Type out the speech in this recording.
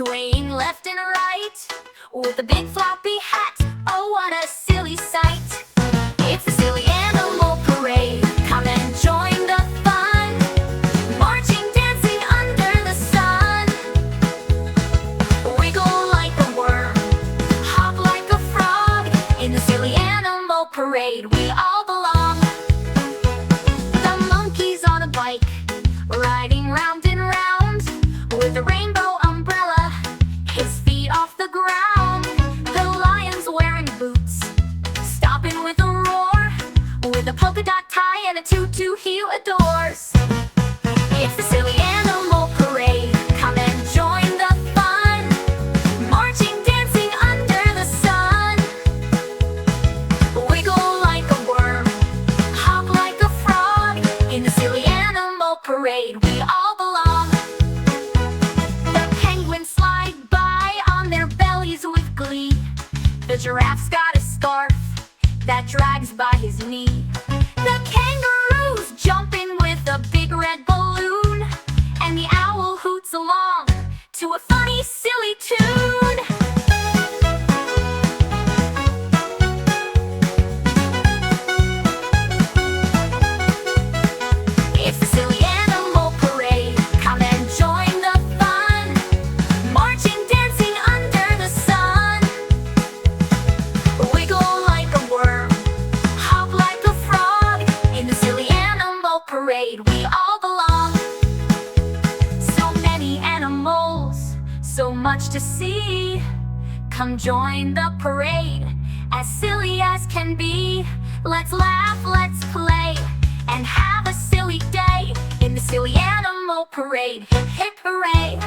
swaying left and right, with a big floppy hat. Oh, what a silly sight. It's a silly animal parade. Come and join the fun, marching, dancing under the sun. Wiggle like a worm, hop like a frog. In the silly animal parade we all belong. The monkey's on a bike, riding round and round, with a rainbow umbrella, his feet off the ground. The lion's wearing boots, stopping with a roar, with a polka dot tie and a tutu he adores. It's the silly animal parade. Come and join the fun, marching, dancing under the sun. Wiggle like a worm, hop like a frog. In the silly animal parade we all belong. The penguins slide by on their bellies with glee. The giraffe's got a scarf that drags by his knee. The kangaroo's jumping with a big red balloon, and the owl hoots along to a funny, silly tune. It's the silly animal parade. Come and join the fun, marching, dancing under the sun. Wiggle like a worm, hop like a frog. In the silly animal parade we all belong. So many animals, so much to see. Come join the parade, as silly as can be. Let's laugh, let's play, and have a silly day in the silly animal parade. Hip hip hooray!